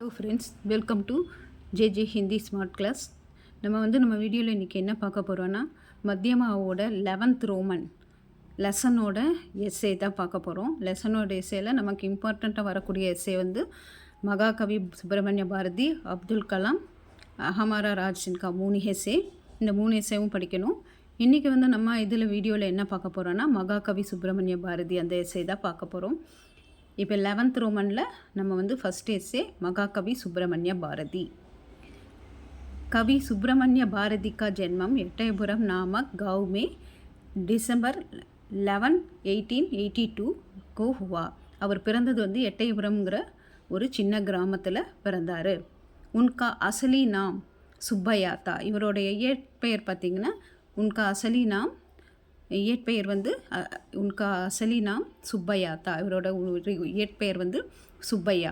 Hello friends, welcome to JJ Hindi smart class. நம்ம வீடியோவில் இன்றைக்கி என்ன பார்க்க போகிறோன்னா, மத்தியமாவோட 11th ரோமன் லெசனோட எஸ்ஸே தான் பார்க்க போகிறோம். லெசனோட எஸ்ஸேயில் நமக்கு இம்பார்ட்டண்ட்டாக வரக்கூடிய எஸ்ஸே வந்து மகாகவி சுப்பிரமணிய பாரதி, அப்துல் கலாம், ஹமாரா ராஜ் சின்கா 3 எஸ்ஸே. இந்த 3 எஸ்ஸேவும் படிக்கணும். இன்றைக்கி வந்து நம்ம இதில் வீடியோவில் என்ன பார்க்க போகிறோன்னா, மகாகவி சுப்பிரமணிய பாரதி அந்த எஸ்ஸே தான் பார்க்க போகிறோம். இப்போ 11th ரோமனில் நம்ம வந்து ஃபஸ்ட் எஸ்ஸே மகாகவி சுப்பிரமணிய பாரதி. कवि सुब्रमण्य भारती का जन्मम एट्टायपुरम नामक गांव में डिसेंबर 11, 1882 को हुआ. அவர் பிறந்தது வந்து எட்டயபுரம்ங்கிற ஒரு சின்ன கிராமத்தில் பிறந்தார். உன்கா அசலி நாம் சுப்பையா தா. இவருடைய இயற்பெயர் பார்த்திங்கன்னா உன்கா அசலி நாம் இயற்பெயர் வந்து உன்கா அசலி நாம் சுப்பையா தா. இவரோட இயற்பெயர் வந்து சுப்பையா.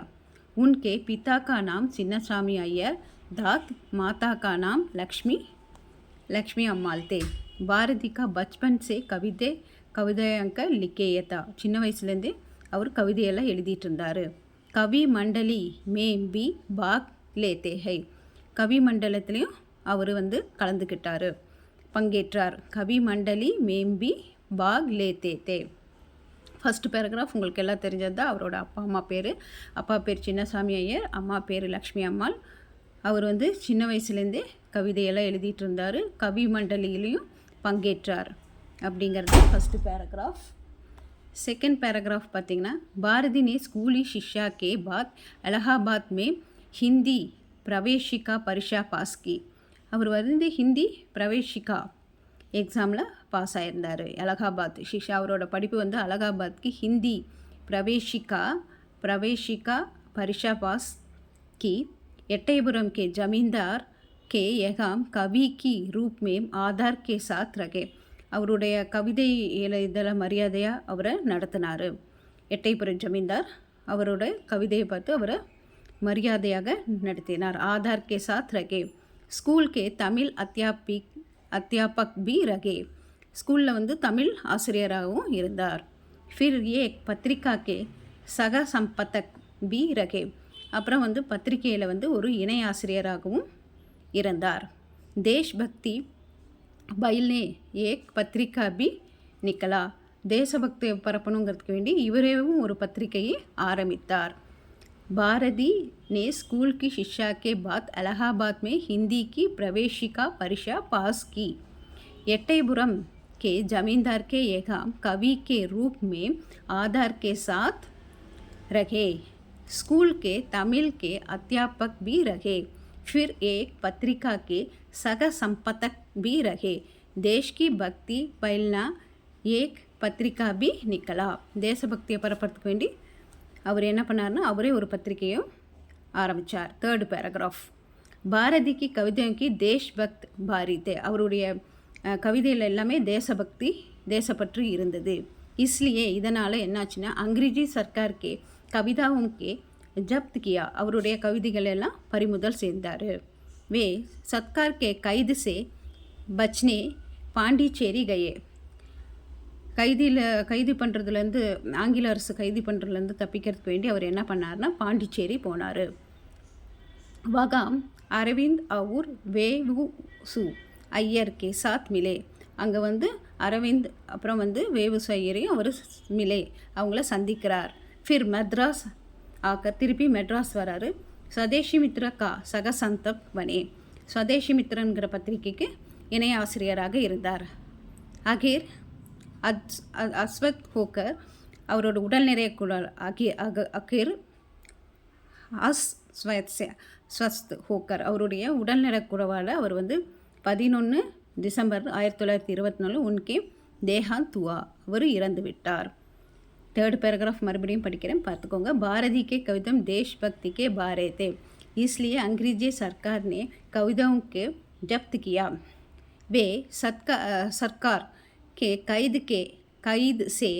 உன்கே பிதா கா நாம் சின்னசாமி ஐயர் दात, माता का नाम लक्ष्मी अम्माल थे. பாரதி கா பச்பன் சே கவிதையங்க லிக்கேயதா. சின்ன வயசுலேருந்தே அவர் கவிதையெல்லாம் எழுதிட்டு இருந்தார். கவி மண்டலி மேம் பி பாக் லேத்தே ஹை. கவி மண்டலத்துலேயும் அவர் வந்து கலந்துக்கிட்டார், பங்கேற்றார். கவி மண்டலி மேம் பி பாக் லேத்தே தே. ஃபஸ்ட் பேராகிராஃப் உங்களுக்கு எல்லாம் தெரிஞ்சது தான். அவரோட அப்பா பேர் சின்னசாமி ஐயர், அம்மா பேர் லக்ஷ்மி அம்மாள். அவர் வந்து சின்ன வயசுலேருந்தே கவிதையெல்லாம் எழுதிட்டு இருந்தார், கவி மண்டலியிலையும் பங்கேற்றார் அப்படிங்கிறது ஃபஸ்ட்டு பேராகிராஃப். செகண்ட் பேராகிராஃப் பார்த்திங்கன்னா, பாரதி ने स्कूली शिक्षा के बाद इलाहाबाद में हिंदी प्रवेशिका परीक्षा पास की. அவர் வந்து ஹிந்தி பிரவேஷிகா எக்ஸாமில் பாஸ் ஆகியிருந்தார். அலகாபாத் ஷிஷா அவரோட படிப்பு வந்து அலகாபாத்க்கு ஹிந்தி பிரவேஷிகா பரீட்சா பாஸ் की. एट्टायपुरम के जमींदार के यहां कवि की रूप में आधार के साथ रखे. அவருடைய கவிதை இதில் மரியாதையாக அவரை நடத்தினார். எட்டயபுரம் ஜமீன்தார் அவரோட கவிதையை பார்த்து அவரை மரியாதையாக நடத்தினார். ஆதார் கே சாத் ரகே. ஸ்கூல் கே தமிழ் அத்தியாபக் பி ரகே. ஸ்கூலில் வந்து தமிழ் ஆசிரியராகவும் இருந்தார். ஃபிர் ஏ பத்திரிகா கே சக சம்பத்தக் பி ரகே. அப்புறம் வந்து பத்திரிகையில் வந்து ஒரு இணை ஆசிரியராகவும் இருந்தார். தேஷ்பக்தி பைல்னே ஏக் பத்திரிகா பி நிக்கலா. தேசபக்தியை பரப்பணுங்கிறதுக்கு வேண்டி இவரேவும் ஒரு பத்திரிகையை ஆரம்பித்தார். பாரதி ने स्कूल की शिक्षा के बाद इलाहाबाद में हिंदी की प्रवेशिका परीक्षा पास की. एट्टायपुरम के जमींदार के यहाँ कवि के रूप में आधार के साथ रखे. स्कूल के तमिल के अध्यापक भी रहे. फिर एक पत्रिका के सह संपादक भी रहे. देश की भक्ति फैलाना एक पत्रिका भी निकला. தேசபக்தியை பரப்புறதுக்கு வேண்டி அவர் என்ன பண்ணார்னா அவரே ஒரு பத்திரிகையும் ஆரம்பித்தார். தேர்ட் பேராகிராஃப், பாரதிக்கு கவிதைக்கு தேஷ்பக்த் பாரிதே. அவருடைய கவிதையில் எல்லாமே தேசப்பற்று இருந்தது. இஸ்லியே இதனால் என்னாச்சுன்னா அங்கிரேஜி சர்க்கார்க்கே கவிதாவும் கே ஜப்த் கியா. அவருடைய கவிதைகள் எல்லாம் பறிமுதல் செய்தார். வே சர்க்கார் கே கைது சே பச்னே பாண்டிச்சேரி கயே. கைது பண்ணுறதுலேருந்து ஆங்கில அரசு கைது பண்ணுறதுலேருந்து தப்பிக்கிறதுக்கு வேண்டி அவர் என்ன பண்ணார்னா பாண்டிச்சேரி போனார். வகாம் அரவிந்த் அவுர் வேவுசு ஐயர் கே சாத் மிலே. அங்கே வந்து அரவிந்த் அப்புறம் வந்து வேவுசு ஐயரையும் அவர் மிலே அவங்கள சந்திக்கிறார். ஃபிர் மெட்ராஸ் ஆக்கர் திருப்பி மெட்ராஸ் வராரு. ஸ்வதேஷி மித்ரா கா சகசந்தப் வனே. ஸ்வதேஷி மித்ரங்கிற பத்திரிகைக்கு இணை ஆசிரியராக இருந்தார். அகீர் அஸ்வத் ஹோக்கர் அவரோட உடல்நிறை குழல் அகீர் ஸ்வஸ்த் ஹோக்கர் அவருடைய உடல்நல குறைவால் அவர் வந்து 11 டிசம்பர் 1924 உன்கே தேஹாந்த் துவா. அவர் இறந்து விட்டார். थर्ड पैराग्राफ मறுபடியும் படிக்கிறேன், பார்த்துக்கோங்க. भारती के कवितम देशभक्ति के बारे थे, इसलिए अंग्रेजी सरकार ने कविताओं के जब्त किया. वे सरकार के கைद से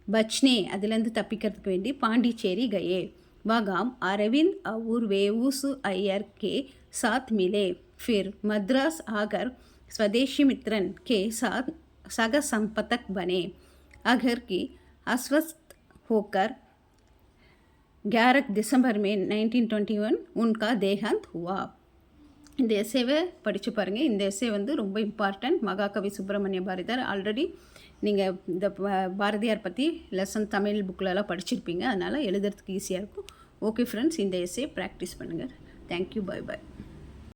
बचने அதிலிருந்து தப்பிக்கிறதுக்கு வேண்டி பாண்டிச்சேரி गए. वहाँ अरविंद और वेवुसु अय्यर के साथ मिले. फिर मद्रास आकर स्वदेशी मित्रन के साथ सह संपादक बने. अगर की अस्वस्थ होकर 11 दिसंबर में 1921 उनका देहांत हुआ. இந்த எஸ்ஸேவை படித்து பாருங்கள். இந்த எஸ்ஸே வந்து ரொம்ப இம்பார்ட்டன்ட். மகாகவி சுப்பிரமணிய பாரதியார் ஆல்ரெடி நீங்கள் இந்த பாரதியார் பற்றி லெசன் தமிழ் புக்கிலலாம் படிச்சிருப்பீங்க. அதனால் எழுதுறதுக்கு ஈஸியாக இருக்கும். ஓகே ஃப்ரெண்ட்ஸ், இந்த எஸ்ஸே ப்ராக்டிஸ் பண்ணுங்கள். தேங்க்யூ. Bye bye.